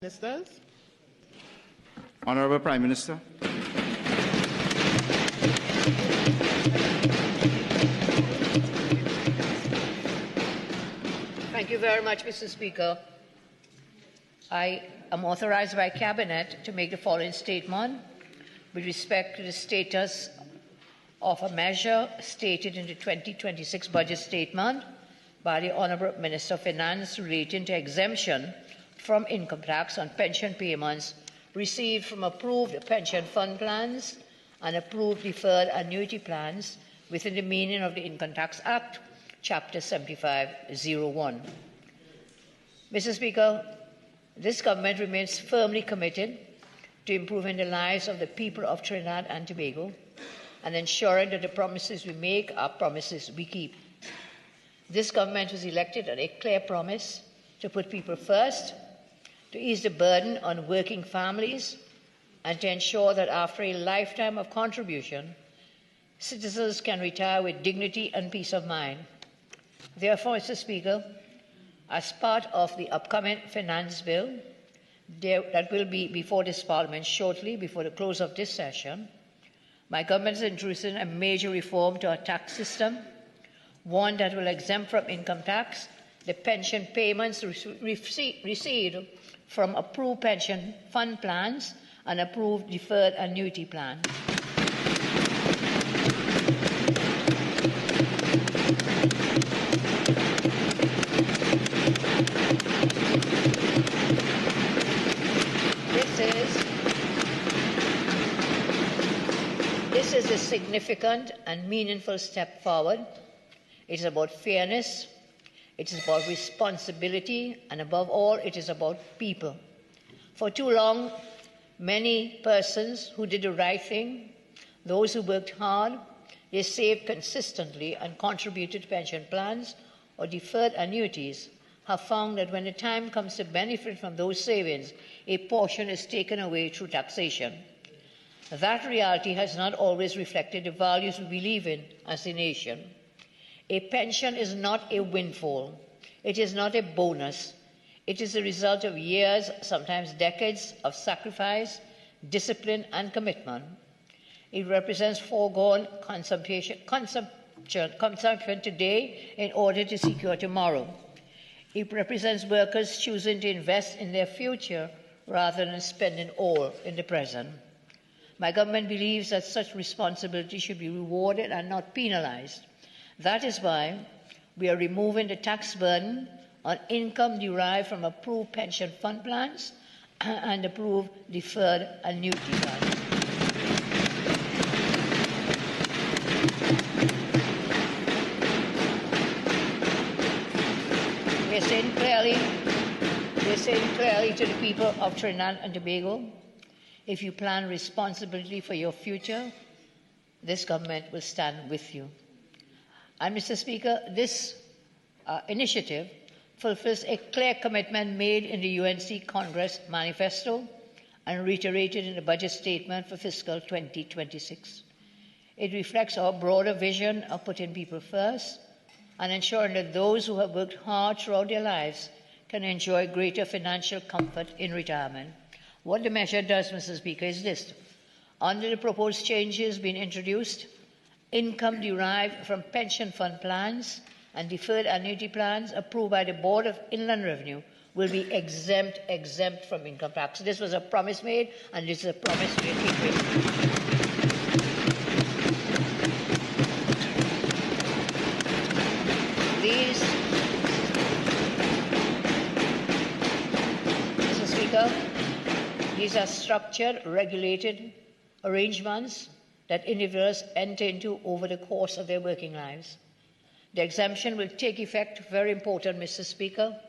Ministers. Honorable Prime Minister. Thank you very much, Mr. Speaker. I am authorized by Cabinet to make the following statement with respect to the status of a measure stated in the 2026 budget statement by the Honourable Minister of Finance relating to exemption from income tax on pension payments received from approved pension fund plans and approved deferred annuity plans within the meaning of the Income Tax Act, Chapter 7501. Mr. Speaker, this government remains firmly committed to improving the lives of the people of Trinidad and Tobago and ensuring that the promises we make are promises we keep. This government was elected on a clear promise to put people first, to ease the burden on working families, and to ensure that after a lifetime of contribution, citizens can retire with dignity and peace of mind. Therefore, Mr. Speaker, as part of the upcoming finance bill that will be before this Parliament shortly, before the close of this session, my government is introducing a major reform to our tax system, one that will exempt from income tax the pension payments received from approved pension fund plans and approved deferred annuity plans. This is a significant and meaningful step forward. It is about fairness, it is about responsibility, and above all, it is about people. For too long, many persons who did the right thing, those who worked hard, they saved consistently and contributed to pension plans or deferred annuities, have found that when the time comes to benefit from those savings, a portion is taken away through taxation. That reality has not always reflected the values we believe in as a nation. A pension is not a windfall. It is not a bonus. It is the result of years, sometimes decades, of sacrifice, discipline, and commitment. It represents foregone consumption today in order to secure tomorrow. It represents workers choosing to invest in their future rather than spending all in the present. My government believes that such responsibility should be rewarded and not penalized. That is why we are removing the tax burden on income derived from approved pension fund plans and approved deferred annuity plans. We're saying clearly to the people of Trinidad and Tobago, if you plan responsibility for your future, this government will stand with you. And, Mr. Speaker, this initiative fulfills a clear commitment made in the UNC Congress Manifesto and reiterated in the budget statement for fiscal 2026. It reflects our broader vision of putting people first and ensuring that those who have worked hard throughout their lives can enjoy greater financial comfort in retirement. What the measure does, Mr. Speaker, is this. Under the proposed changes being introduced, income derived from pension fund plans and deferred annuity plans approved by the Board of Inland Revenue will be exempt from income tax. This was a promise made, and this is a promise we are keeping. Mr. Speaker, these are structured, regulated arrangements that individuals enter into over the course of their working lives. The exemption will take effect, very important, Mr. Speaker,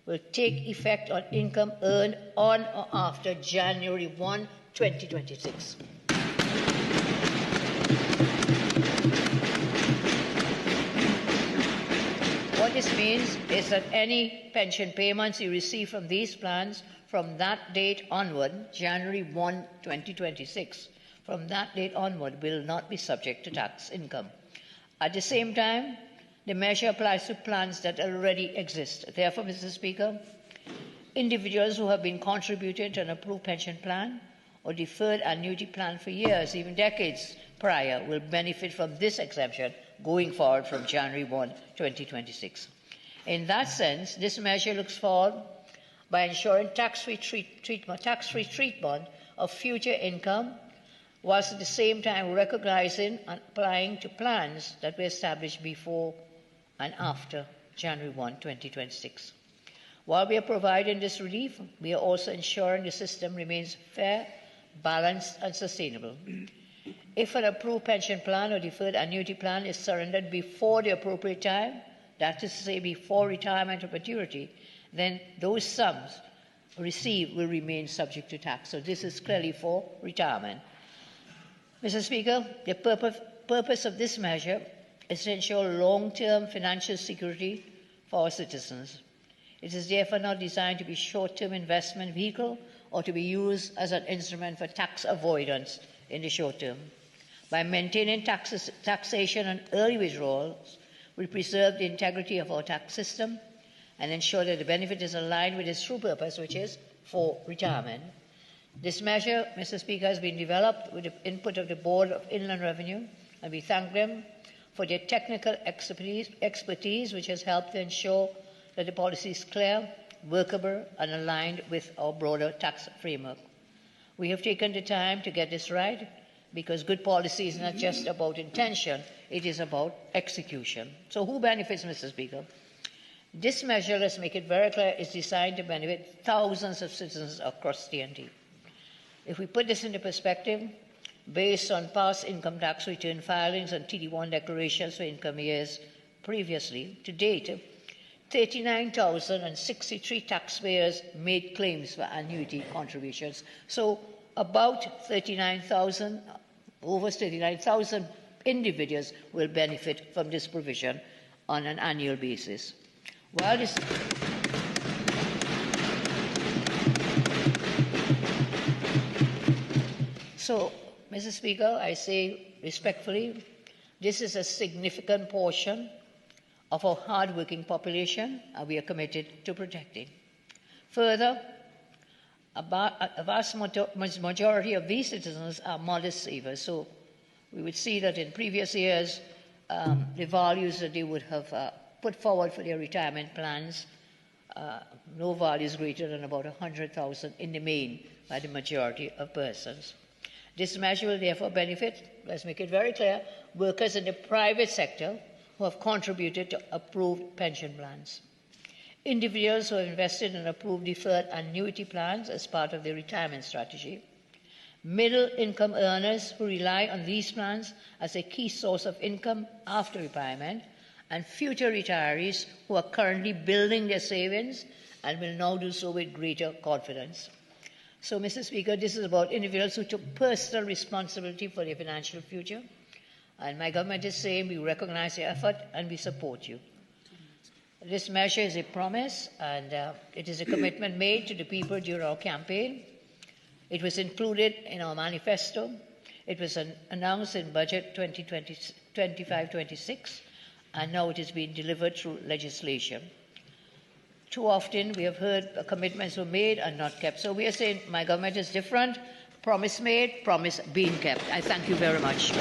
will take effect on income earned on or after January 1, 2026. What this means is that any pension payments you receive from these plans from that date onward, January 1, 2026, from that date onward will not be subject to tax income. At the same time, the measure applies to plans that already exist. Therefore, Mr. Speaker, Individuals who have been contributing to an approved pension plan or deferred annuity plan for years, even decades prior, will benefit from this exemption going forward from January 1, 2026. In that sense, this measure looks forward by ensuring tax-free treatment of future income, whilst at the same time recognizing and applying to plans that were established before and after January 1, 2026. While we are providing this relief, we are also ensuring the system remains fair, balanced, and sustainable. If an approved pension plan or deferred annuity plan is surrendered before the appropriate time, that is to say before retirement or maturity, then those sums received will remain subject to tax. So this is clearly for retirement. Mr. Speaker, the purpose of this measure is to ensure long-term financial security for our citizens. It is therefore not designed to be a short-term investment vehicle or to be used as an instrument for tax avoidance in the short term. By maintaining taxation on early withdrawals, we preserve the integrity of our tax system and ensure that the benefit is aligned with its true purpose, which is for retirement. This measure, Mr. Speaker, has been developed with the input of the Board of Inland Revenue, and we thank them for their technical expertise which has helped to ensure that the policy is clear, workable, and aligned with our broader tax framework. We have taken the time to get this right because good policy is not just about intention, it is about execution. So who benefits, Mr. Speaker? This measure, let's make it very clear, is designed to benefit thousands of citizens across TNT. If we put this into perspective, based on past income tax return filings and TD1 declarations for income years previously, to date, 39,063 taxpayers made claims for annuity contributions. So about over 39,000 individuals will benefit from this provision on an annual basis. While this So, Mr. Speaker, I say respectfully, this is a significant portion of our hard-working population, and we are committed to protecting. Further, a vast majority of these citizens are modest savers, so we would see that in previous years, the values that they would have put forward for their retirement plans, no values greater than about 100,000 in the main by the majority of persons. This measure will therefore benefit, let's make it very clear, workers in the private sector who have contributed to approved pension plans. Individuals who have invested in approved deferred annuity plans as part of their retirement strategy. Middle-income earners who rely on these plans as a key source of income after retirement, and future retirees who are currently building their savings and will now do so with greater confidence. So, Mr. Speaker, this is about individuals who took personal responsibility for their financial future. And my government is saying we recognize your effort and we support you. This measure is a promise and it is a commitment made to the people during our campaign. It was included in our manifesto. It was announced in Budget 2025-26, and now it is being delivered through legislation. Too often we have heard commitments were made and not kept. So we are saying my government is different. Promise made, promise being kept. I thank you very much.